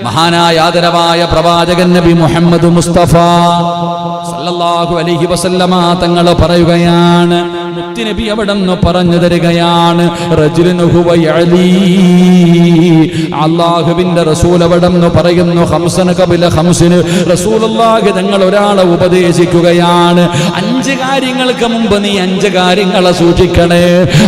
മഹാനായ ആദരവായ പ്രവാചകൻ നബി മുഹമ്മദ് മുസ്തഫ സല്ലല്ലാഹു അലൈഹി വസല്ലമ തങ്ങൾ പറയുകയാണ്, മുത്തുനബി അവിടെന്ന് പറഞ്ഞു തരികയാണ്, റജുലുൻ ഹുവ യഅലി, അല്ലാഹുവിന്റെ റസൂൽ അവിടെന്ന് പറയുന്നു, ഖംസന ഖബല ഖംസിന്, റസൂലുള്ളാഹി തങ്ങൾ ഒരാളെ ഉപദേശിക്കുകയാണ്, 5 കാര്യങ്ങൾക്ക് മുമ്പ് നീ 5 കാര്യങ്ങളെ സൂക്ഷിക്കണേ.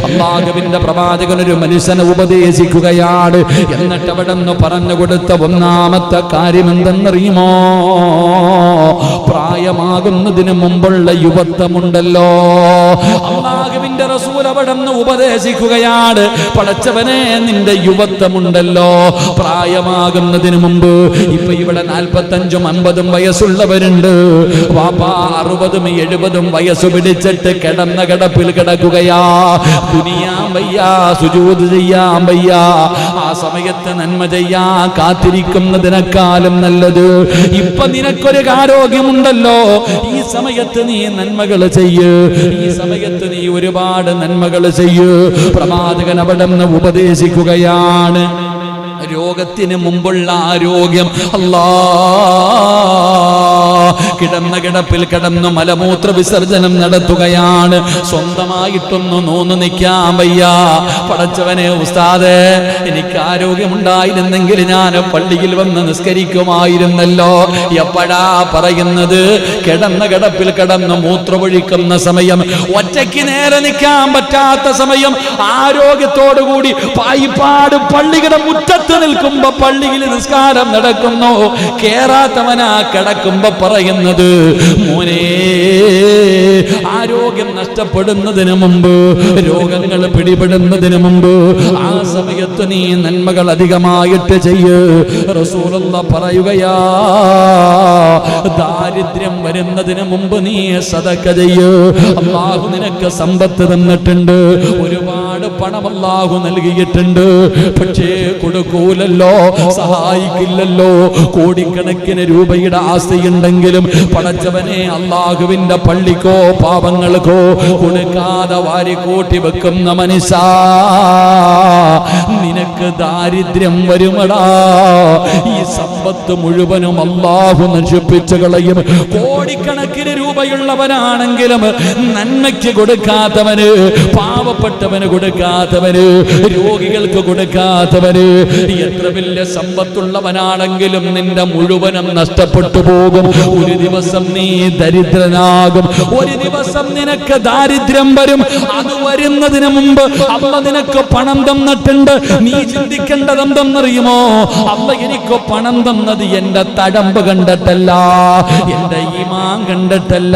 അല്ലാഹുവിന്റെ പ്രവാചകൻ ഒരു മനുഷ്യനെ ഉപദേശിക്കുകയാണ്. എന്നിട്ട് അവിടെന്ന് പറഞ്ഞു കൊടുത്ത ഒന്നാമത്തെ കാര്യം എന്തെന്നറിയുമോ? പ്രായമാകുന്നതിന് മുമ്പുള്ള യുവത്വമുണ്ടല്ലോ. അല്ലാഹുവിന്റെ റസൂൽ അവിടെന്ന് ഉപദേശിക്കുകയാണ്, പടച്ചവനെ നിന്റെ യുവത്വമുണ്ടല്ലോ, പ്രായമാകുന്നതിന് മുമ്പ്. ഇപ്പൊ ഇവിടെ 45ഉം 50ഉം വയസ്സുള്ളവരുണ്ട്. വാപ്പാ 60ഉം 70ഉം വയസ്സ് പിടിച്ചിട്ട് കിടന്ന കിടപ്പിൽ കിടക്കുകയാ. ദുനിയാൻ വയ്യാ, സുജൂദ് ചെയ്യാൻ വയ്യാ. ആ സമയത്ത് നന്മ ചെയ്യാൻ കാത്തിരിക്കുന്നതിനേക്കാളും നല്ലത് ഇപ്പൊ നിനക്കൊരു ആരോഗ്യമുണ്ടല്ലോ, ഈ സമയത്ത് നീ നന്മകൾ ചെയ്യ്, ഈ സമയത്ത് നീ ഒരുപാട് നന്മകൾ ചെയ്യ്. പ്രവാചകൻ അവിടെ നിന്ന് ഉപദേശിക്കുകയാണ്. രോഗത്തിന് മുമ്പുള്ള ആരോഗ്യം. കിടന്ന കിടപ്പിൽ കിടന്നു മലമൂത്ര വിസർജനം നടത്തുകയാണ്. സ്വന്തമായിട്ടൊന്ന് നോന്നു നിൽക്കാൻ വയ്യ. പടച്ചവനെ ഉസ്താദേ, എനിക്ക് ആരോഗ്യമുണ്ടായിരുന്നെങ്കിൽ ഞാൻ പള്ളിയിൽ വന്ന് നിസ്കരിക്കുമായിരുന്നല്ലോ. എപ്പോഴാ പറയുന്നത്? കിടന്ന കിടപ്പിൽ കിടന്ന് മൂത്രമൊഴിക്കുന്ന സമയം, ഒറ്റയ്ക്ക് നേരെ നിൽക്കാൻ പറ്റാത്ത സമയം, ആരോഗ്യത്തോടുകൂടി പായിപ്പാട് പള്ളിയുടെ മുറ്റത്ത് നിൽക്കുമ്പോ പള്ളിയിൽ നിസ്കാരം നടക്കുന്നു. കേറാത്തവനാ കിടക്കുമ്പോ പറയുന്നത്, മോനെ, ആരോഗ്യം നഷ്ടപ്പെടുന്നതിന് മുമ്പ്, രോഗങ്ങൾ പിടിപെടുന്നതിന് മുമ്പ്, ആ സമയത്ത് നീ നന്മകൾ അധികമായിട്ട് ചെയ്യ്. റസൂലുള്ളാഹി പറയുകയാ, ദാരിദ്ര്യം വരുന്നതിന് മുമ്പ് നീ സദഖ ചെയ്യ്. അല്ലാഹു നിനക്ക് സമ്പത്ത് തന്നിട്ടുണ്ട്, ഒരുപാട് പണം അല്ലാഹു നൽകിയിട്ടുണ്ട്. പക്ഷേ കൊടുക്കൂലല്ലോ, സഹായിക്കില്ലല്ലോ. കോടിക്കണക്കിന് രൂപയുടെ ആസ്തിയുണ്ടെങ്കിലും പടച്ചവനെ, അല്ലാഹുവിന്റെ പള്ളിക്കോ പാപങ്ങൾക്കോ കൊടുക്കാതെ വാരി കൂട്ടി വെക്കുന്ന മനുഷ്യ, നിനക്ക് ദാരിദ്ര്യം വരുമടാ. ഈ സമ്പത്ത് മുഴുവനും അല്ലാഹു നശിപ്പിച്ചു കളയും. കോടിക്കണക്കിന് രൂപയുള്ളവനാണെങ്കിലും നന്മയ്ക്ക് കൊടുക്കാത്തവന്, പാവപ്പെട്ടവന് കൊടുക്കാത്തവന്, രോഗികൾക്ക് കൊടുക്കാത്തവന്, എത്ര വലിയ സമ്പത്തുള്ളവനാണെങ്കിലും നിന്റെ മുഴുവനും നഷ്ടപ്പെട്ടു പോകും. ഒരു ദിവസം നീ ദരിദ്രനാകും, ഒരു ദിവസം നിനക്ക് ദാരിദ്ര്യം വരും. അത് വരുന്നതിന് മുമ്പ് അല്ലാഹു നിനക്ക് പണം തന്നിട്ടുണ്ട്. നീ ചിന്തിക്കേണ്ടത് എന്തെന്നറിയുമോ? അല്ലാഹു എനിക്ക് പണം തന്നത് എന്റെ തഴമ്പ് കണ്ടിട്ടല്ല, എന്റെ ഈമാൻ കണ്ടിട്ടല്ല,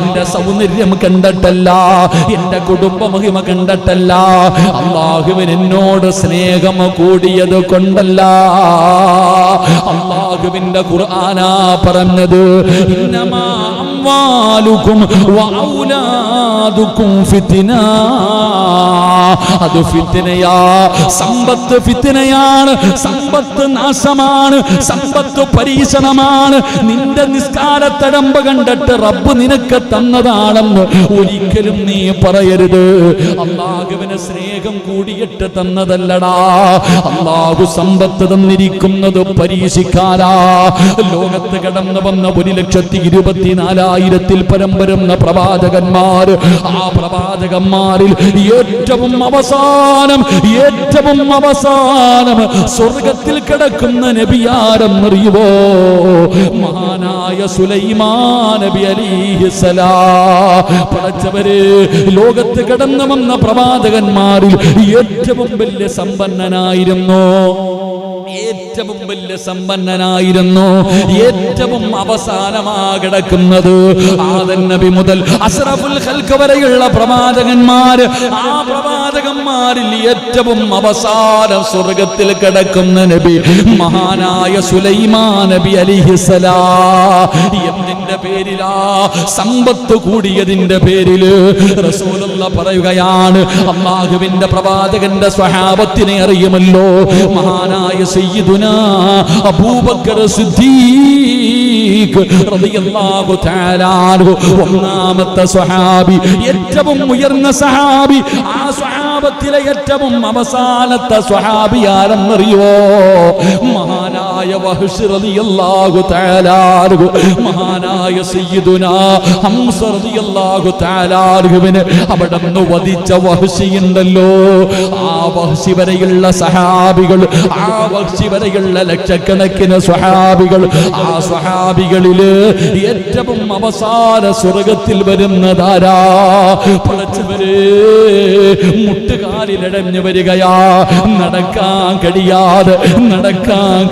എന്റെ സൗന്ദര്യം കണ്ടിട്ടല്ല, എന്റെ കുടുംബ മഹിമ കണ്ടിട്ടല്ല. അല്ലാഹുവിന് എന്നോട് സ്നേഹം കൂടിയത് കൊണ്ടല്ല. അല്ലാഹുവിന്റെ ഖുർആനാ പറഞ്ഞത്, ഇന്നമാ അംവാലുകും വഔലാദുകും ഫിത്ന. അത് ഫിത്നയാ. സമ്പത്ത് ഫിത്നയാണ്, സമ്പത്ത് നാശമാണ്, സമ്പത്ത് പരീക്ഷണമാണ്. നിന്റെ നിസ്കാരത്തടമ്പ് കണ്ടിട്ട് റബ്ബ് നിനക്ക് തന്നതാണെന്ന് ഒരിക്കലും നീ പറയരുത്. അല്ലാഹുവിന് സ്നേഹം കൂടിയിട്ട് തന്നതല്ലടാ. അല്ലാഹു സമ്പത്ത് തന്നിരിക്കുന്നത് പരീക്ഷിക്കാനാ. ലോകത്ത് കടന്നു വന്ന 1,24,000 പരം വരുന്ന പ്രവാചകന്മാർ, ആ പ്രവാചകന്മാരിൽ ഏറ്റവും അവസാനം സ്വർഗത്തിൽ കിടക്കുന്ന നബിയാരെന്നറിയുവോ? മഹാനായ സുലൈമാൻ നബി അലൈഹിസ്സലാം. പടച്ചവരെ, ലോകത്ത് കടന്നു വന്ന പ്രവാചകന്മാരിൽ ഏറ്റവും വലിയ സമ്പന്നനായിരുന്നു, ഏറ്റവും വലിയ സമ്പന്നനായിരുന്നു. ഏറ്റവും അവസാനമാ കിടക്കുന്നത് ആദം നബി മുതൽ അസ്റഫുൽ ഖൽഖ് വരെയുള്ള പ്രവാചകന്മാർ. ആ പ്രവാചകന്മാരിൽ ഏറ്റവും അവസാനം സ്വർഗത്തിൽ കിടക്കുന്ന നബി മഹാനായ സുലൈമാൻ നബി അലൈഹിസ്സലാം. എന്തിന്റെ പേരിലാ? സമ്പത്ത് കൂടിയതിന്റെ പേരില്. റസൂലുള്ളാഹി പറയുകയാണ്, അല്ലാഹുവിന്റെ പ്രവാചകന്റെ സ്വഹാബത്തിനെ അറിയുമല്ലോ, മഹാനായ സയ്യിദുനാ അബൂബക്കർ സിദ്ദീഖ് റളിയല്ലാഹു തആല അൻഹു ഒന്നാമത്തെ സ്വഹാബി, ഏറ്റവും ഉയർന്ന സഹാബി. ആ സ്വഹാബത്തിലെ ഏറ്റവും അവസാനത്തെ സ്വഹാബി ആരെന്നറിയോ? മഹാനായ വഹ്ശ് റളിയല്ലാഹു തആല അൻഹു. മഹാനായ സയ്യിദുനാ ഹംസ റളിയല്ലാഹു തആല അൻഹുവിനെ അവിടുന്ന് വധിച്ച വഹ്ശിയുണ്ടല്ലോ, ആ വഹ്ശി വരെയുള്ള സഹാബികൾ, ആ വഹ്ശി വരെയുള്ള ലക്ഷക്കണക്കിന് സ്വഹാബികൾ, ആ സ്വഹാബികളില് ഏറ്റവും അവസാന സ്വർഗത്തിൽ വരുന്നതാരാ? പടച്ചവരെ, മുട്ടുകാലിലടഞ്ഞു വരികയാ, നടക്കാൻ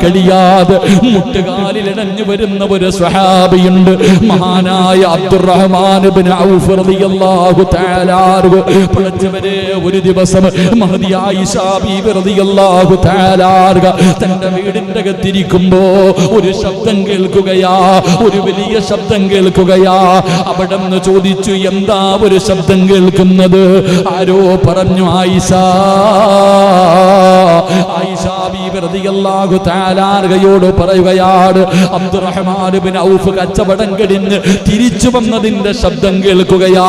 കഴിയാതെ മുട്ടുകാലിലടഞ്ഞു വരുന്ന ഒരു സ്വഹാബിയുണ്ട്, മഹാനായ അബ്ദുറഹ്മാൻ ഇബ്നു ഔഫ് റളിയല്ലാഹു തആല അൻഹു. പടച്ചവരെ, ഒരു ദിവസം മഹദി ആയിഷ ബീവി റളിയല്ലാഹു തആല അൻഹ തന്റെ വീടിന്റെ അകത്തിരിക്കുമ്പോ ഒരു ശബ്ദം കേൾക്കുകയാ, ഒരു വലിയ ശബ്ദം കേൾക്കുകയാ. അവിടെ നിന്ന് ചോദിച്ചു, എന്താ ഒരു ശബ്ദം കേൾക്കുന്നത്? ആരോ പറഞ്ഞു, ആയിഷ ബീവി റളിയല്ലാഹു തആല അൻഹയോട് പറയുകയാണ്, അബ്ദുറഹ്മാൻ ഇബ്നു ഔഫ് കച്ചവടം കഴിഞ്ഞ് തിരിച്ചു വന്നതിന്റെ ശബ്ദം കേൾക്കുകയാ.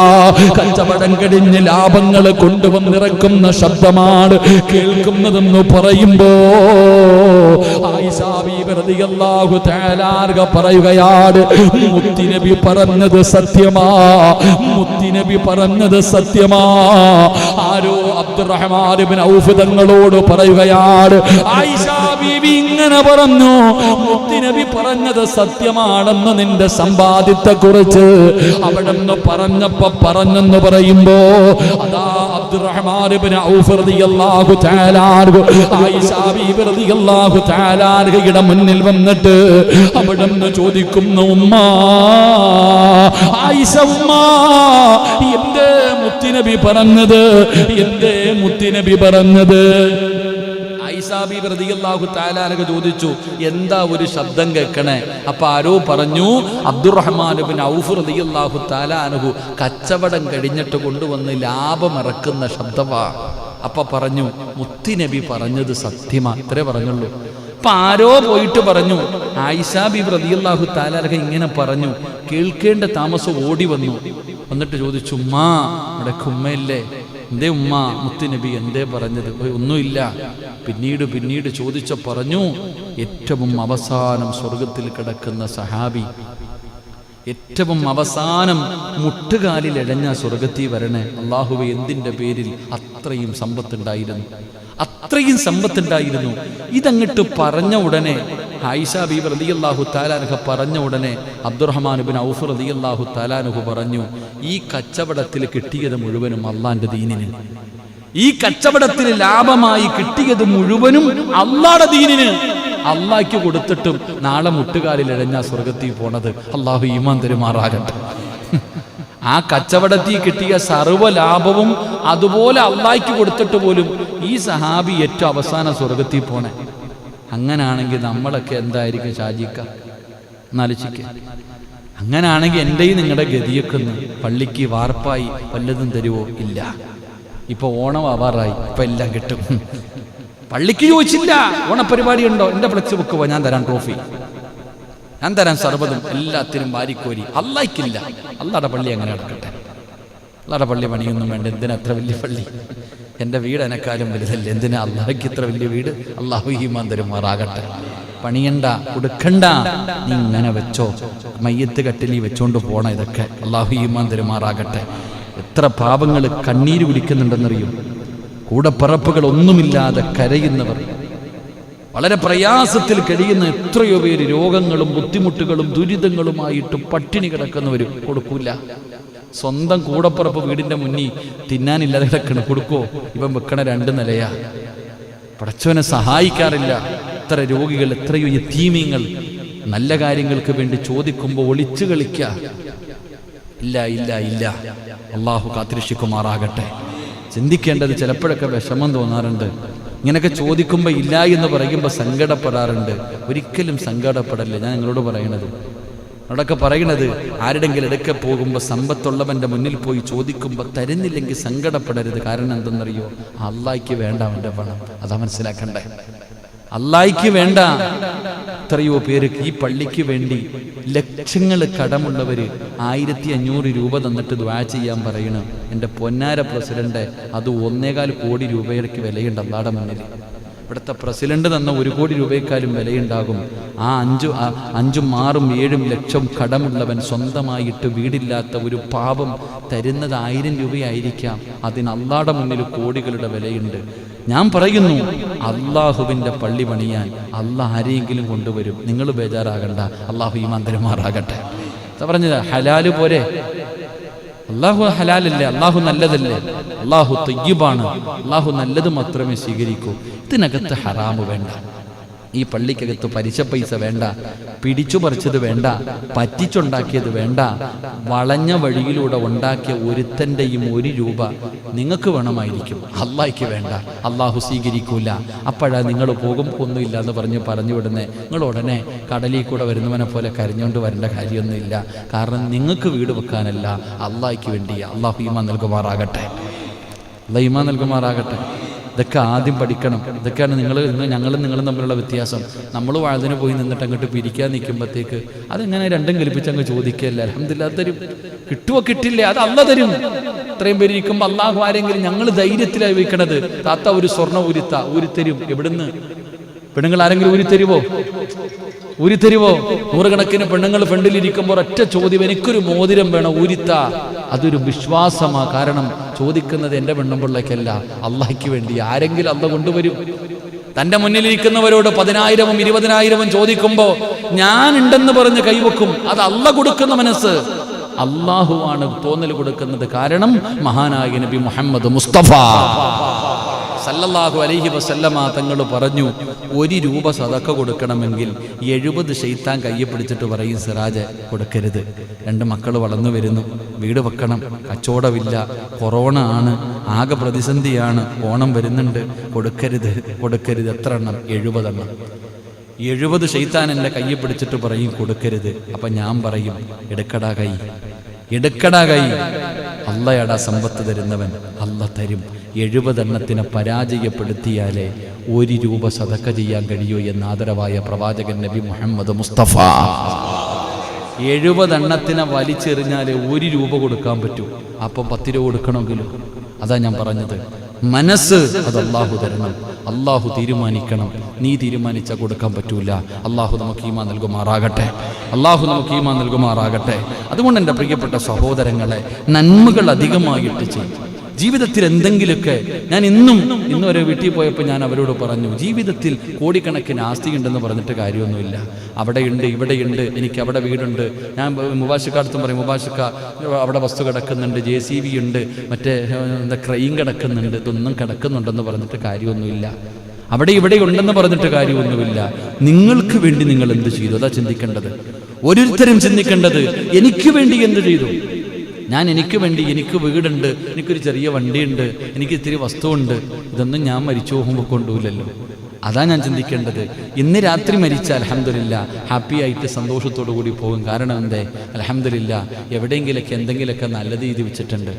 കച്ചവടം കഴിഞ്ഞ് ലാഭങ്ങൾ കൊണ്ടുവന്നിറക്കുന്ന ശബ്ദമാണ് കേൾക്കുന്നതെന്ന് പറയുമ്പോ ആയിഷ ബീവി റളിയല്ലാഹു തആല അൻഹ പറയുകയാണ്, മുത്തുനബി പറഞ്ഞത് സത്യമാ, മുത്തുനബി പറഞ്ഞത് സത്യമാ. ആരോ അബ്ദുറഹ്മാൻ ഇബ്നു ഔഫ് തങ്ങളോട് പറയുകയാണ്, ആയിഷ ബീവി ഇങ്ങനെ പറഞ്ഞു, മുത്തുനബി പറഞ്ഞത് സത്യമാണെന്ന് നിന്റെ സമ്പാദ്യത്തെ കുറിച്ച് അവിടെ നിന്ന് പറഞ്ഞെന്ന് പറയുമ്പോ അതാ അബ്ദുറഹ്മാൻ ഇബ്നു ഔഫ് റളിയല്ലാഹു തആല അൻഹു ആയിഷ ബീവി റളിയല്ലാഹു തആല അൻഹയുടെ മുന്നിൽ വന്നിട്ട് അവിടെ നിന്ന് ചോദിക്കുന്നു, ഉമ്മ ആയിഷ, ഉമ്മ എന്തേ മുത്തുനബി പറഞ്ഞത്? എന്തേ മുത്തുനബി പറഞ്ഞത്? ആയിഷ ബീവി റളിയല്ലാഹു തആല അൻഹ ചോദിച്ചു, എന്താ ഒരു ശബ്ദം കേൾക്കണേ? അപ്പൊ ആരോ പറഞ്ഞു, അബ്ദുറഹ്മാൻ ഇബ്നു ഔഫ് റളിയല്ലാഹു തആല അൻഹു കച്ചവടം കഴിഞ്ഞിട്ട് കൊണ്ടുവന്ന് ലാഭമിറക്കുന്ന ശബ്ദമാ. അപ്പൊ പറഞ്ഞു, മുത്തുനബി പറഞ്ഞത് സത്യമാ. അത്രേ പറഞ്ഞുള്ളൂ. അപ്പൊ ആരോ പോയിട്ട് പറഞ്ഞു, ആയിഷ ബീവി റളിയല്ലാഹു തആല അൻഹ ഇങ്ങനെ പറഞ്ഞു. കേൾക്കേണ്ട താമസം ഓടി വന്നിട്ട് ചോദിച്ചു, ഉമ്മ ഇവിടെ ഉമ്മയില്ലേ? എന്തേ ഉമ്മ, മുത്തുനബി എന്തേ പറഞ്ഞത്? ഒന്നുമില്ല. പിന്നീട് ചോദിച്ച പറഞ്ഞു, ഏറ്റവും അവസാനം സ്വർഗത്തിൽ കിടക്കുന്ന സഹാബി, ഏറ്റവും അവസാനം മുട്ടുകാലിൽ എഴഞ്ഞ സ്വർഗത്തിൽ വരണേ. അല്ലാഹുവേ, എന്തിന്റെ പേരിൽ? അത്രയും സമ്പത്തുണ്ടായിരുന്നു. ഇതങ്ങിട്ട് പറഞ്ഞ ഉടനെ, ആയിഷ ബീവി റളിയല്ലാഹു തആല അൻഹ പറഞ്ഞ ഉടനെ അബ്ദുറഹ്മാൻ ഇബ്നു ഔഫ് റളിയല്ലാഹു തആല അൻഹു പറഞ്ഞു, ഈ കച്ചവടത്തിൽ കിട്ടിയത് മുഴുവനും അള്ളാന്റെ ദീനിന്, ഈ കച്ചവടത്തിൽ ലാഭമായി കിട്ടിയത് മുഴുവനും അള്ളാന്റെ ദീനിന്, അള്ളാഹ്ക്ക് കൊടുത്തിട്ടും നാളെ മുട്ടുകാലിൽ എഴഞ്ഞ സ്വർഗത്തിൽ പോണത്. അള്ളാഹു ഈമാൻ തരുമാറാകട്ടെ. ആ കച്ചവടത്തിൽ കിട്ടിയ സർവ്വ ലാഭവും അതുപോലെ അള്ളാഹ്ക്ക് കൊടുത്തിട്ട് പോലും ഈ സഹാബി ഏറ്റവും അവസാന സ്വർഗത്തിൽ പോണേ. അങ്ങനാണെങ്കിൽ നമ്മളൊക്കെ എന്തായിരിക്കും ഷാജിക്ക? എന്നാലോചിക്ക. അങ്ങനാണെങ്കിൽ എൻ്റെയും നിങ്ങളുടെ ഗതിയൊക്കെ പള്ളിക്ക് വാർപ്പായി വല്ലതും തരുവോ? ഇല്ല. ഇപ്പൊ ഓണം ആവാറായി, ഇപ്പൊ എല്ലാം കിട്ടും. പള്ളിക്ക് ചോദിച്ചില്ല, ഓണപരിപാടി ഉണ്ടോ? എന്റെ ഫ്ലെക്സ് വെക്കുവോ? ഞാൻ തരാം ട്രോഫി, ഞാൻ തരാം സർവ്വതും, എല്ലാത്തിനും വാരിക്കോരി. അള്ളാഹ്ക്കില്ല. അള്ളാഹുടെ പള്ളി അങ്ങനെ നടക്കട്ടെ. അള്ളാഹുടെ പള്ളി പണിയൊന്നും വേണ്ട. എന്തിനാ അത്ര വലിയ പള്ളി? എൻ്റെ വീട് എന്നെക്കാളും വലുതല്ലേ, എന്തിനാ അള്ളാഹ്ക്ക് ഇത്ര വലിയ വീട്? അള്ളാഹു ഈമാൻ തരുമാറാകട്ടെ. പണിയണ്ട, കൊടുക്കണ്ട, നീ ഇങ്ങനെ വെച്ചോ, മയ്യത്ത് കട്ടിലി വെച്ചോണ്ട് പോണ ഇതൊക്കെ. അള്ളാഹു ഈമാൻ തരുമാറാകട്ടെ. എത്ര പാപങ്ങൾ കണ്ണീര് കുടിക്കുന്നുണ്ടെന്നറിയും. കൂടപ്പറപ്പുകൾ ഒന്നുമില്ലാതെ കരയുന്നവർ, വളരെ പ്രയാസത്തിൽ കഴിയുന്ന എത്രയോ പേര് രോഗങ്ങളും ബുദ്ധിമുട്ടുകളും ദുരിതങ്ങളുമായിട്ട് പട്ടിണി കിടക്കുന്നവരും കൊടുക്കൂല. സ്വന്തം കൂടപ്പുറപ്പ് വീടിന്റെ മുന്നിൽ തിന്നാനില്ലാതെ കിടക്കണ, കൊടുക്കോ? ഇവൻ വെക്കണ 2 നിലയാ. പടച്ചവനെ സഹായിക്കാറില്ല. എത്ര രോഗികൾ, എത്രയോ യതീമീങ്ങൾ നല്ല കാര്യങ്ങൾക്ക് വേണ്ടി ചോദിക്കുമ്പോൾ ഒളിച്ചു കളിക്ക. ഇല്ല. അള്ളാഹു കാത്തിരക്ഷിക്കുമാറാകട്ടെ. ചിന്തിക്കേണ്ടത്, ചിലപ്പോഴൊക്കെ വിഷമം തോന്നാറുണ്ട്. ഇങ്ങനെയൊക്കെ ചോദിക്കുമ്പോൾ ഇല്ല എന്ന് പറയുമ്പോൾ സങ്കടപ്പെടാറുണ്ട്. ഒരിക്കലും സങ്കടപ്പെടല്ല. ഞാൻ നിങ്ങളോട് പറയണത്, അവിടെയൊക്കെ പറയണത്, ആരുടെങ്കിലും ഇടയ്ക്ക് പോകുമ്പോൾ സമ്പത്തുള്ളവൻ്റെ മുന്നിൽ പോയി ചോദിക്കുമ്പോൾ തരുന്നില്ലെങ്കിൽ സങ്കടപ്പെടരുത്. കാരണം എന്തെന്നറിയോ? അള്ളാഹ്ക്ക് വേണ്ട അവൻ്റെ പണം. അതാ മനസ്സിലാക്കണ്ടേ. അല്ലാഹ്ക്ക് വേണ്ട എത്രയോ പേര് ഈ പള്ളിക്ക് വേണ്ടി ലക്ഷങ്ങൾ കടമുള്ളവര് 1500 രൂപ തന്നിട്ട് ദുആ ചെയ്യാൻ പറയണം. എൻ്റെ പൊന്നാര പ്രസിഡന്റ്, അത് 1.25 കോടി രൂപയ്ക്ക് വിലയുണ്ട് അല്ലാഹുവിന്റെ മുന്നിൽ. ഇവിടുത്തെ പ്രസിഡന്റ് തന്ന 1 കോടി രൂപയെക്കാളും വിലയുണ്ടാകും. ആ 5, 6, 7 ലക്ഷം കടമുള്ളവൻ സ്വന്തമായിട്ട് വീടില്ലാത്ത ഒരു പാപം തരുന്നത് 1000 രൂപയായിരിക്കാം. അതിന് അല്ലാഹുവിന്റെ മുന്നിൽ കോടികളുടെ വിലയുണ്ട്. ഞാൻ പറയുന്നു, അള്ളാഹുവിൻ്റെ പള്ളി പണിയാൻ അള്ളാഹ് ആരെയെങ്കിലും കൊണ്ടുവരും. നിങ്ങൾ ബേജാറാകണ്ട. അള്ളാഹു ഈമാൻ തരുമാറാകട്ടെ. പറഞ്ഞത് ഹലാല് പോരെ? അള്ളാഹു ഹലാലല്ലേ? അള്ളാഹു നല്ലതല്ലേ? അള്ളാഹു തയ്യിബാണ്. അള്ളാഹു നല്ലത് മാത്രമേ സ്വീകരിക്കൂ. ഇതിനകത്ത് ഹറാമ് വേണ്ട. ഈ പള്ളിക്കകത്ത് പലിശ പൈസ വേണ്ട, പിടിച്ചു പറിച്ചത് വേണ്ട, പറ്റിച്ചുണ്ടാക്കിയത് വേണ്ട. വളഞ്ഞ വഴിയിലൂടെ ഉണ്ടാക്കിയ ഒരുത്തൻ്റെയും 1 രൂപ നിങ്ങൾക്ക് വേണമായിരിക്കും, അള്ളാഹ്ക്ക് വേണ്ട. അള്ളാഹു സ്വീകരിക്കൂല. അപ്പോഴാ നിങ്ങൾ പോകും ഒന്നുമില്ല എന്ന് പറഞ്ഞു വിടുന്നേ. നിങ്ങൾ ഉടനെ കടലിൽ കൂടെ വരുന്നവനെ പോലെ കരഞ്ഞുകൊണ്ട് വരേണ്ട കാര്യമൊന്നുമില്ല. കാരണം നിങ്ങൾക്ക് വീട് വെക്കാനല്ല, അള്ളാഹ്ക്ക് വേണ്ടി. അള്ളാഹു ഈമാൻ നൽകുമാറാകട്ടെ. അള്ളാഹ് ഈമാൻ നൽകുമാറാകട്ടെ. ഇതൊക്കെ ആദ്യം പഠിക്കണം. ഇതൊക്കെയാണ് ഞങ്ങളും നിങ്ങളും തമ്മിലുള്ള വ്യത്യാസം. നമ്മൾ വാഴതിന് പോയി നിന്നിട്ട് അങ്ങോട്ട് പിരിക്കാൻ നിൽക്കുമ്പോഴത്തേക്ക് അതെങ്ങനെ രണ്ടും കൽപ്പിച്ച് അങ്ങ് ചോദിക്കുകയല്ല. അൽഹംദുലില്ലാഹ് തരും. കിട്ടുമോ കിട്ടില്ലേ, അത് അള്ളാഹ് തരും. ഇത്രയും പേര് ഇരിക്കുമ്പോൾ അള്ളാഹു ആരെങ്കിലും, ഞങ്ങൾ ധൈര്യത്തിലായി വയ്ക്കണത്. താത്ത ഒരു സ്വർണ്ണ ഊരിത്തരും. എവിടുന്ന്? പെണ്ണുങ്ങൾ ആരെങ്കിലും ഊരിത്തരുവോ? 100കണക്കിന് പെണ്ണുങ്ങൾ ഫ്രണ്ടിലിരിക്കുമ്പോൾ ഒറ്റ ചോദ്യം, എനിക്കൊരു മോതിരം വേണം, ഊരിത്ത. അതൊരു വിശ്വാസമാ. കാരണം ചോദിക്കുന്നത് എൻ്റെ പെണ്ണുമ്പിള്ളേക്കല്ല, അള്ളാഹ്ക്ക് വേണ്ടി. ആരെങ്കിലും അള്ളാഹ് കൊണ്ടുവരും. തൻ്റെ മുന്നിലിരിക്കുന്നവരോട് 10,000 20,000 ചോദിക്കുമ്പോൾ ഞാൻ ഉണ്ടെന്ന് പറഞ്ഞ് കൈവെക്കും. അത് അള്ളാഹ് കൊടുക്കുന്ന മനസ്സ്. അള്ളാഹുവാണ് തോന്നൽ കൊടുക്കുന്നത്. കാരണം മഹാനായ നബി മുഹമ്മദ് മുസ്തഫ സല്ലല്ലാഹു അലൈഹി വസല്ലമ തങ്ങൾ പറഞ്ഞു, 1 രൂപ സദക്ക കൊടുക്കണമെങ്കിൽ 70 ശൈത്താൻ കയ്യെ പിടിച്ചിട്ട് പറയും, സിറാജ് കൊടുക്കരുത്, 2 മക്കൾ വളർന്നു വരുന്നു, വീട് വെക്കണം, കച്ചവടമില്ല, കൊറോണ ആണ്, ആകെ പ്രതിസന്ധിയാണ്, ഓണം വരുന്നുണ്ട്, കൊടുക്കരുത്. എത്ര എണ്ണം? 70 എണ്ണം. 70 ശൈത്താൻ എൻ്റെ കയ്യെ പിടിച്ചിട്ട് പറയും കൊടുക്കരുത്. അപ്പം ഞാൻ പറയും, എടുക്കടാ കൈ. അള്ളയാടാ സമ്പത്ത് തരുന്നവൻ, അല്ല തരും. 70 എണ്ണത്തിനെ പരാജയപ്പെടുത്തിയാലേ 1 രൂപ സദക്ക ചെയ്യാൻ കഴിയൂ എന്ന് ആദരവായ പ്രവാചകൻ നബി മുഹമ്മദ് മുസ്തഫ. 70 എണ്ണത്തിനെ വലിച്ചെറിഞ്ഞാലേ 1 രൂപ കൊടുക്കാൻ പറ്റൂ. അപ്പം 10 രൂപ കൊടുക്കണമെങ്കിലും. അതാ ഞാൻ പറഞ്ഞത്, മനസ്സ് അത് അള്ളാഹു തരണം. അള്ളാഹു തീരുമാനിക്കണം. നീ തീരുമാനിച്ചാൽ കൊടുക്കാൻ പറ്റൂല. അള്ളാഹു നമുക്ക് ഈമാൻ നൽകുമാറാകട്ടെ. അതുകൊണ്ട് എൻ്റെ പ്രിയപ്പെട്ട സഹോദരങ്ങളെ, നന്മകൾ അധികമായിട്ട് ചെയ്യും. ജീവിതത്തിൽ എന്തെങ്കിലുമൊക്കെ, ഞാൻ ഇന്നും ഒരു വീട്ടിൽ പോയപ്പോൾ ഞാൻ അവരോട് പറഞ്ഞു, ജീവിതത്തിൽ കോടിക്കണക്കിന് ആസ്തിയുണ്ടെന്ന് പറഞ്ഞിട്ട് കാര്യമൊന്നുമില്ല. അവിടെയുണ്ട്, ഇവിടെയുണ്ട്, എനിക്ക് അവിടെ വീടുണ്ട്. ഞാൻ മുബാഷിക്കടുത്തും പറയും, മുബാഷിക്ക അവിടെ വസ്തു കിടക്കുന്നുണ്ട്, JCB ഉണ്ട്, മറ്റേ ക്രെയിൻ കിടക്കുന്നുണ്ട്. ഇതൊന്നും കിടക്കുന്നുണ്ടെന്ന് പറഞ്ഞിട്ട് കാര്യമൊന്നുമില്ല. അവിടെ ഇവിടെ ഉണ്ടെന്ന് പറഞ്ഞിട്ട് കാര്യമൊന്നുമില്ല. നിങ്ങൾക്ക് വേണ്ടി നിങ്ങൾ എന്ത് ചെയ്തു? അതാ ചിന്തിക്കേണ്ടത്. ഓരോരുത്തരും ചിന്തിക്കേണ്ടത്, എനിക്ക് വേണ്ടി എന്ത് ചെയ്തു? എനിക്ക് വേണ്ടി, എനിക്ക് വീടുണ്ട്, എനിക്കൊരു ചെറിയ വണ്ടിയുണ്ട്, എനിക്ക് ഇത്തിരി വസ്തുവുണ്ട്. ഇതൊന്നും ഞാൻ മരിച്ചു പോകുമ്പോൾ കൊണ്ടുപോയില്ലല്ലോ. അതാ ഞാൻ ചിന്തിക്കേണ്ടത്. ഇന്ന് രാത്രി മരിച്ച അൽഹംദുലില്ലാഹ് ഹാപ്പി ആയിട്ട് സന്തോഷത്തോടു കൂടി പോകും. കാരണം എന്തേ? അൽഹംദുലില്ലാഹ് എവിടെയെങ്കിലൊക്കെ എന്തെങ്കിലുമൊക്കെ നല്ലത് ചെയ്ത് വെച്ചിട്ടുണ്ട്.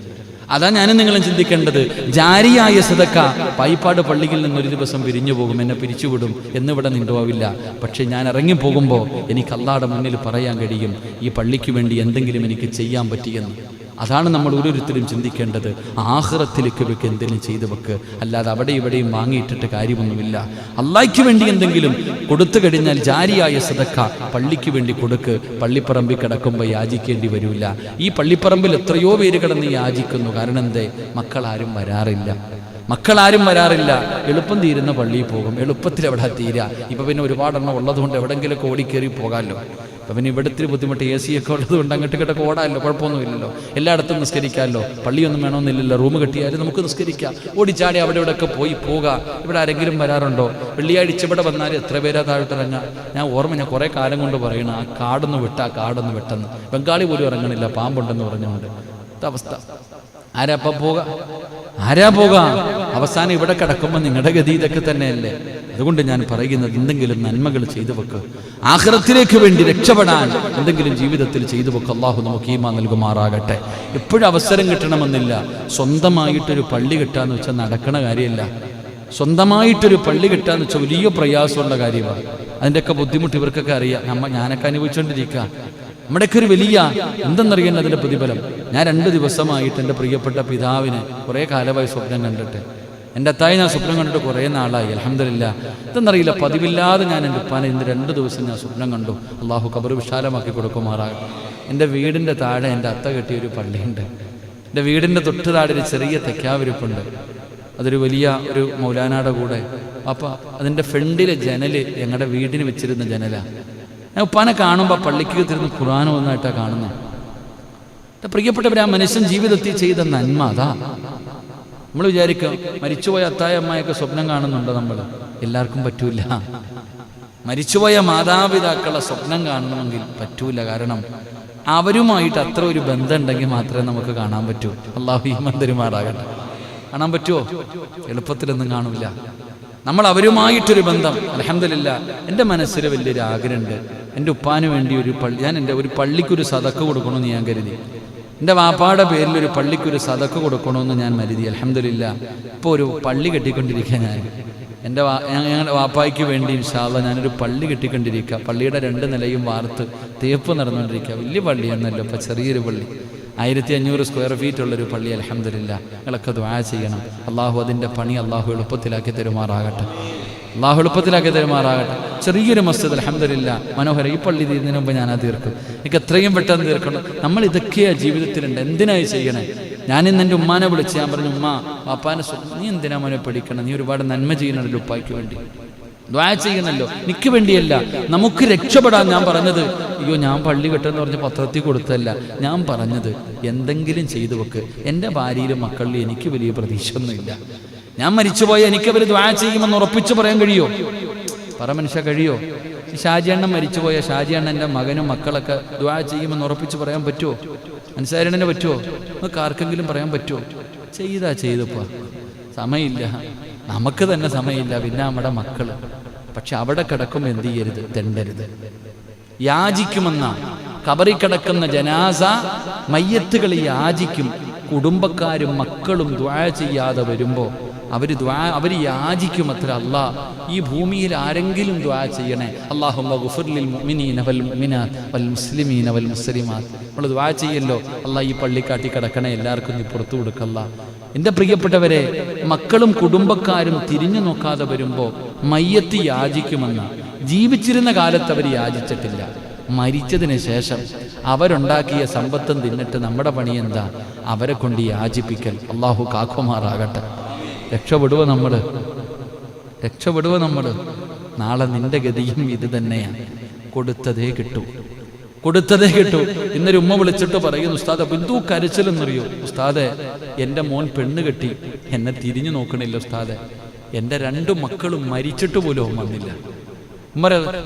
അതാ ഞാനും നിങ്ങളും ചിന്തിക്കേണ്ടത്. ജാരിയായ സദക്ക പായിപ്പാട് പള്ളിയിൽ നിന്നൊരു ദിവസം പിരിഞ്ഞു പോകും, എന്നെ പിരിച്ചുവിടും, എന്നിവിടെ നിണ്ടുപോവില്ല. പക്ഷെ ഞാൻ ഇറങ്ങിപ്പോകുമ്പോൾ എനിക്ക് അല്ലാഹുവിന്റെ മുന്നിൽ പറയാൻ കഴിയും, ഈ പള്ളിക്ക് വേണ്ടി എന്തെങ്കിലും എനിക്ക് ചെയ്യാൻ പറ്റിയെന്ന്. അതാണ് നമ്മൾ ഓരോരുത്തരും ചിന്തിക്കേണ്ടത്. ആഖിറത്തിലേക്ക് വെക്ക്, എന്തെങ്കിലും ചെയ്തു വെക്ക്. അല്ലാതെ അവിടെ ഇവിടെയും വാങ്ങിയിട്ടിട്ട് കാര്യമൊന്നുമില്ല. അല്ലാഹ്ക്ക് വേണ്ടി എന്തെങ്കിലും കൊടുത്തു കഴിഞ്ഞാൽ ജാരിയായ സദക്ക പള്ളിക്ക് വേണ്ടി കൊടുക്ക്. പള്ളിപ്പറമ്പിൽ കിടക്കുമ്പോൾ യാചിക്കേണ്ടി വരില്ല. ഈ പള്ളിപ്പറമ്പിൽ എത്രയോ പേര് കിടന്ന് യാചിക്കുന്നു. കാരണം എന്തേ? മക്കളാരും വരാറില്ല. എളുപ്പം തീരുന്ന പള്ളിയിൽ പോകും. എളുപ്പത്തിൽ എവിടെ തീരാ? ഇപ്പം പിന്നെ ഒരുപാടെണ്ണം ഉള്ളതുകൊണ്ട് എവിടെയെങ്കിലുമൊക്കെ ഓടിക്കേറി പോകാമല്ലോ. അപ്പം പിന്നെ ഇവിടുത്തെ ബുദ്ധിമുട്ട് AC ഒക്കെ ഉള്ളത് കൊണ്ട് അങ്ങോട്ട് കിട്ടൊക്കെ ഓടാമല്ലോ, കുഴപ്പമൊന്നുമില്ലല്ലോ. എല്ലായിടത്തും നിസ്കരിക്കാമല്ലോ. പള്ളിയൊന്നും വേണമെന്നില്ലല്ലോ. റൂം കിട്ടിയാലും നമുക്ക് നിസ്കരിക്കാം. ഓടിച്ചാടി അവിടെ ഇവിടെയൊക്കെ പോകാം. ഇവിടെ ആരെങ്കിലും വരാറുണ്ടോ? വെള്ളിയാഴ്ച ഇവിടെ വന്നാൽ എത്ര പേരാ താഴോട്ടിറങ്ങുക? ഞാൻ കുറേ കാലം കൊണ്ട് പറയണം, ആ കാടൊന്ന് വെട്ടെന്ന്. ബംഗാളി പോലും ഇറങ്ങണില്ല, പാമ്പുണ്ടെന്ന് പറഞ്ഞുകൊണ്ട്. അവസ്ഥ ആരാ പോകാം? അവസാനം ഇവിടെ കിടക്കുമ്പോൾ നിങ്ങളുടെ ഗതി ഇതൊക്കെ തന്നെയല്ലേ? അതുകൊണ്ട് ഞാൻ പറയുന്നത്, എന്തെങ്കിലും നന്മകൾ ചെയ്തു വെക്ക്. ആഖിറത്തിലേക്ക് വേണ്ടി രക്ഷപ്പെടാൻ എന്തെങ്കിലും ജീവിതത്തിൽ ചെയ്തു വെക്ക്. അല്ലാഹു നമുക്ക് ഈമാൻ നൽകുമാറാകട്ടെ. എപ്പോഴും അവസരം കിട്ടണമെന്നില്ല. സ്വന്തമായിട്ടൊരു പള്ളി കിട്ടാന്ന് വെച്ചാൽ നടക്കണ കാര്യമല്ല. സ്വന്തമായിട്ടൊരു പള്ളി കിട്ടാന്ന് വെച്ചാൽ വലിയ പ്രയാസമുള്ള കാര്യമാണ്. അതിൻ്റെയൊക്കെ ബുദ്ധിമുട്ട് ഇവർക്കൊക്കെ അറിയാം. ഞാനൊക്കെ അനുഭവിച്ചുകൊണ്ടിരിക്കുക. നമ്മുടെയൊക്കെ ഒരു വലിയ എന്തെന്നറിയുന്നത് അതിൻ്റെ പ്രതിഫലം. ഞാൻ 2 ദിവസമായിട്ട് എൻ്റെ പ്രിയപ്പെട്ട പിതാവിനെ കുറേ കാലമായി സ്വപ്നം കണ്ടിട്ട്, എൻ്റെ അത്തായി ഞാൻ സ്വപ്നം കണ്ടിട്ട് കുറേ നാളായി. അൽഹംദുലില്ലാ. ഇതെന്നറിയില്ല, പതിവില്ലാതെ ഞാൻ എൻ്റെ ഉപ്പാനെ ഇന്ന് 2 ദിവസം ഞാൻ സ്വപ്നം കണ്ടു. അള്ളാഹു ഖബർ വിശാലമാക്കി കൊടുക്കുമാറാകട്ടെ. എൻ്റെ വീടിൻ്റെ താഴെ എൻ്റെ അത്ത കെട്ടിയൊരു പള്ളിയുണ്ട്. എൻ്റെ വീടിൻ്റെ തൊട്ട് താഴെ ഒരു ചെറിയ തെക്കാവിരിപ്പുണ്ട്. അതൊരു വലിയ ഒരു മൗലാനയുടെ കൂടെ. അപ്പം അതിൻ്റെ ഫ്രണ്ടിലെ ജനല് ഞങ്ങളുടെ വീടിന് വെച്ചിരുന്ന ജനലാണ്. ഞാൻ ഉപ്പാനെ കാണുമ്പോൾ പള്ളിക്ക് തിരുന്ന് ഖുർആൻ ഒന്നായിട്ടാണ് കാണുന്നത്. പ്രിയപ്പെട്ടവർ, ആ മനുഷ്യൻ ജീവിതത്തിൽ ചെയ്ത നന്മ അതാ. നമ്മൾ വിചാരിക്കും മരിച്ചുപോയ അത്തായ അമ്മയൊക്കെ സ്വപ്നം കാണുന്നുണ്ടോ? നമ്മൾ എല്ലാവർക്കും പറ്റൂല. മരിച്ചുപോയ മാതാപിതാക്കളെ സ്വപ്നം കാണണമെങ്കിൽ പറ്റൂല. കാരണം അവരുമായിട്ട് അത്ര ഒരു ബന്ധം ഉണ്ടെങ്കിൽ മാത്രമേ നമുക്ക് കാണാൻ പറ്റൂ. അള്ളാഹു ഈമാൻ തരുമാറാകട്ടെ. കാണാൻ പറ്റുമോ? എളുപ്പത്തിലൊന്നും കാണില്ല. നമ്മൾ അവരുമായിട്ടൊരു ബന്ധം. അൽഹംദുലില്ലാ, എൻ്റെ മനസ്സിൽ വലിയൊരു ആഗ്രഹമുണ്ട്. എൻ്റെ ഉപ്പാന് വേണ്ടി ഒരു പള്ളി, ഞാൻ എൻ്റെ ഒരു പള്ളിക്കൊരു സദക്ക കൊടുക്കണമെന്ന് ഞാൻ കരുതി. എൻ്റെ വാപ്പാടെ പേരിൽ ഒരു പള്ളിക്കൊരു സദക്ക കൊടുക്കണമെന്ന് ഞാൻ കരുതി. അൽഹംദുലില്ലാ, ഇപ്പോൾ ഒരു പള്ളി കെട്ടിക്കൊണ്ടിരിക്കുക. ഞങ്ങളുടെ വാപ്പായ്ക്ക് വേണ്ടി ഇൻഷാ അല്ലാഹ് ഞാനൊരു പള്ളി കെട്ടിക്കൊണ്ടിരിക്കുക. പള്ളിയുടെ 2 നിലയും വാർത്ത് തേപ്പ് നടന്നുകൊണ്ടിരിക്കുക. വലിയ പള്ളിയൊന്നുമല്ല, ഇപ്പോൾ ചെറിയൊരു പള്ളി, 1500 സ്ക്വയർ ഫീറ്റ് ഉള്ളൊരു പള്ളി. അൽഹംദുലില്ലാ, നിങ്ങളൊക്കെ ദുആ ചെയ്യണം. അള്ളാഹു അതിൻ്റെ പണി അള്ളാഹു എളുപ്പത്തിലാക്കി തരുമാറാകട്ടെ. അള്ളാഹു എളുപ്പത്തിലാക്കി തരുമാറാകട്ടെ. ചെറിയൊരു മസ്ജിദ്, അൽഹംദുലില്ലാ, മനോഹരം. ഈ പള്ളി തീരുന്നതിന് മുമ്പ് ഞാനത് തീർക്കും. എനിക്ക് എത്രയും പെട്ടെന്ന് തീർക്കണം. നമ്മൾ ഇതൊക്കെയാ ജീവിതത്തിലുണ്ട്. എന്തിനായി ചെയ്യണേ? ഞാനിന്ന് എൻ്റെ ഉമ്മാനെ വിളിച്ച് ഞാൻ പറഞ്ഞു, ഉമ്മ പാപ്പാനെ നീ എന്തിനാ മോനെ പഠിക്കണം? നീ ഒരുപാട് നന്മ ചെയ്യണല്ലോ ഉപ്പായ്ക്ക് വേണ്ടി. ദ്വാ ചെയ്യണല്ലോ, എനിക്ക് വേണ്ടിയല്ല, നമുക്ക് രക്ഷപ്പെടാൻ. ഞാൻ പറഞ്ഞത് അയ്യോ ഞാൻ പള്ളി കെട്ടെന്ന് പറഞ്ഞ് പത്രത്തിൽ കൊടുത്തല്ല. ഞാൻ പറഞ്ഞത് എന്തെങ്കിലും ചെയ്തു വെക്ക്. എൻ്റെ ഭാര്യയിലും മക്കളിലും എനിക്ക് വലിയ പ്രതീക്ഷയൊന്നുമില്ല. ഞാൻ മരിച്ചുപോയ എനിക്കവർ ദ്വാ ചെയ്യുമെന്ന് ഉറപ്പിച്ചു പറയാൻ കഴിയോ? പറ മനുഷ്യ, കഴിയോ? ഷാജി അണ്ണൻ മരിച്ചുപോയ ഷാജി അണ്ണൻ്റെ മകനും മക്കളൊക്കെ ദ്വാ ചെയ്യുമെന്ന് ഉറപ്പിച്ച് പറയാൻ പറ്റുമോ? മനസ്സിലായതിനെ പറ്റുമോ? നമുക്ക് ആർക്കെങ്കിലും പറയാൻ പറ്റുമോ? ചെയ്തപ്പോൾ സമയമില്ല, നമുക്ക് തന്നെ സമയമില്ല, പിന്നെ നമ്മുടെ മക്കൾ. പക്ഷെ അവിടെ കിടക്കുമ്പോൾ എന്ത് ചെയ്യരുത്? തെണ്ടരുത്. യാചിക്കുമെന്ന ഖബറിൽ കിടക്കുന്ന ജനാസ മയ്യത്തുകൾ യാചിക്കും. കുടുംബക്കാരും മക്കളും ദ്വാ ചെയ്യാതെ വരുമ്പോൾ അവർ യാചിക്കുമത്ര, അല്ലാ ഈ ഭൂമിയിൽ ആരെങ്കിലും ദ്വാ ചെയ്യണേ, അല്ലാഹുമ്മ ഗുഫിർ ലിൽ മുഅ്മിനീന വൽ മുഅ്മിനാത്ത് വൽ മുസ്ലിമീന വൽ മുസ്ലിമാത്ത്. നമ്മൾ ദ്വാ ചെയ്യല്ലോ, അല്ലാ ഈ പള്ളിക്കാട്ടി കിടക്കണേ, എല്ലാവർക്കും നീ പുറത്തു കൊടുക്കല്ല. എൻ്റെ പ്രിയപ്പെട്ടവരെ, മക്കളും കുടുംബക്കാരും തിരിഞ്ഞു നോക്കാതെ വരുമ്പോൾ മയ്യത്ത് യാചിക്കുമെന്ന. ജീവിച്ചിരുന്ന കാലത്ത് അവർ യാചിച്ചിട്ടില്ല. മരിച്ചതിന് ശേഷം അവരുണ്ടാക്കിയ സമ്പത്തും തിന്നിട്ട് നമ്മുടെ പണി എന്താ? അവരെ കൊണ്ട് യാചിപ്പിക്കൽ. അള്ളാഹു കാക്കുമാറാകട്ടെ. രക്ഷപ്പെടുവോ നമ്മൾ? നാളെ നിന്റെ ഗതിയും ഇത് തന്നെയാണ്. കൊടുത്തതേ കിട്ടൂ. ഇന്നൊരു ഉമ്മ വിളിച്ചിട്ട് പറയുന്നു, ഉസ്താദെ ബിന്ദു കരച്ചിലെന്നറിയോ? ഉസ്താദെ, എൻ്റെ മോൻ പെണ്ണ് കെട്ടി, എന്നെ തിരിഞ്ഞു നോക്കണില്ല ഉസ്താദെ. എൻ്റെ 2 മക്കളും മരിച്ചിട്ട് പോലും വന്നില്ല.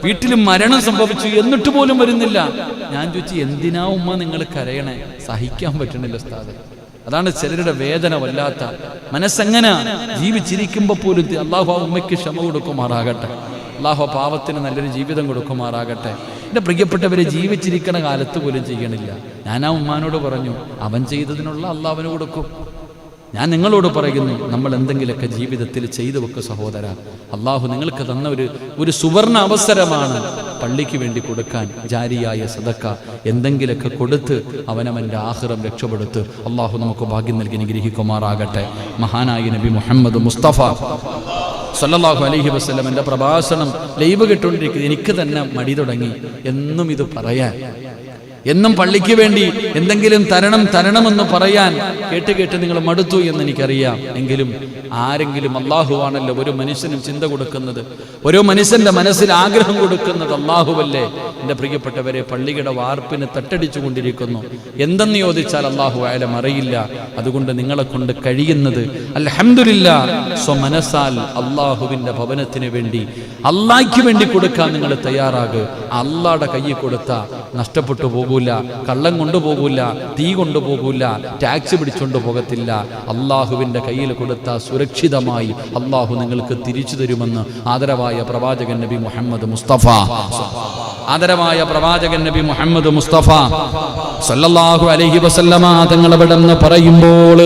വീട്ടിൽ മരണം സംഭവിച്ചു എന്നിട്ട് പോലും വരുന്നില്ല. ഞാൻ ചോദിച്ചു, എന്തിനാ ഉമ്മ നിങ്ങൾ കരയണേ? സഹിക്കാൻ പറ്റണില്ല ഉസ്താദെ. അതാണ് ചിലരുടെ വേദന. വല്ലാത്ത മനസ്സെങ്ങനെ ജീവിച്ചിരിക്കുമ്പോൾ പോലും അള്ളാഹു ആ ഉമ്മയ്ക്ക് ക്ഷമ കൊടുക്കുമാറാകട്ടെ. അള്ളാഹു പാവത്തിന് നല്ലൊരു ജീവിതം കൊടുക്കുമാറാകട്ടെ. എൻ്റെ പ്രിയപ്പെട്ടവരെ, ജീവിച്ചിരിക്കണ കാലത്ത് പോലും ചെയ്യണില്ല. ഞാൻ ആ ഉമ്മാനോട് പറഞ്ഞു, അവൻ ചെയ്തതിനുള്ള അള്ളാഹ് അവന് കൊടുക്കും. ഞാൻ നിങ്ങളോട് പറയുന്നു, നമ്മൾ എന്തെങ്കിലുമൊക്കെ ജീവിതത്തിൽ ചെയ്തു വെക്ക് സഹോദര. അള്ളാഹു നിങ്ങൾക്ക് തന്ന ഒരു സുവർണ അവസരമാണ് പള്ളിക്ക് വേണ്ടി കൊടുക്കാൻ. ജാരിയായ സദക്ക എന്തെങ്കിലുമൊക്കെ കൊടുത്ത് അവനവൻ്റെ ആഖിറം രക്ഷപ്പെടുത്ത് അള്ളാഹു നമുക്ക് ഭാഗ്യം നൽകി അനുഗ്രഹിക്കുമാറാകട്ടെ. മഹാനായ നബി മുഹമ്മദ് മുസ്തഫ സല്ലല്ലാഹു അലൈഹി വസല്ലം എൻ്റെ പ്രഭാഷണം ലൈവ് കേട്ടുകൊണ്ടിരിക്കുന്നത്. എനിക്ക് തന്നെ മടി തുടങ്ങി എന്നും ഇത് പറയാൻ. എന്നും പള്ളിക്ക് വേണ്ടി എന്തെങ്കിലും തരണമെന്ന് പറയാൻ കേട്ട് നിങ്ങൾ മടുത്തു എന്ന് എനിക്കറിയാം. എങ്കിലും ആരെങ്കിലും, അള്ളാഹുവാണല്ലോ ഒരു മനുഷ്യനും ചിന്ത കൊടുക്കുന്നത്, ഓരോ മനുഷ്യന്റെ മനസ്സിൽ ആഗ്രഹം കൊടുക്കുന്നത് അള്ളാഹുവല്ലേ. എൻ്റെ പ്രിയപ്പെട്ടവരെ, പള്ളിയുടെ വാർപ്പിന് തട്ടടിച്ചു കൊണ്ടിരിക്കുന്നു. എന്തെന്ന് ചോദിച്ചാൽ അള്ളാഹു ആയാലും അറിയില്ല. അതുകൊണ്ട് നിങ്ങളെ കൊണ്ട് കഴിയുന്നത് അൽഹംദുലില്ലാ സ്വമനസാൽ അള്ളാഹുവിൻ്റെ ഭവനത്തിന് വേണ്ടി, അള്ളാഹ്ക്ക് വേണ്ടി കൊടുക്കാൻ നിങ്ങൾ തയ്യാറാകുക. അള്ളാഹുടെ കയ്യിൽ കൊടുത്ത നഷ്ടപ്പെട്ടു പോകൂല, കള്ളം കൊണ്ടുപോകൂല, തീ കൊണ്ടുപോകൂല, ടാക്സി പിടിച്ചുകൊണ്ട് പോകത്തില്ല. അള്ളാഹുവിൻ്റെ കയ്യിൽ കൊടുത്ത സുരക്ഷിതമായി അള്ളാഹു നിങ്ങൾക്ക് തിരിച്ചു തരുമെന്ന് ആദരവായ പ്രവാചകൻ നബി മുഹമ്മദ് മുസ്തഫ സല്ലല്ലാഹു അലൈഹി വസല്ലമ തങ്ങൾ അവിടെ പറയുമ്പോൾ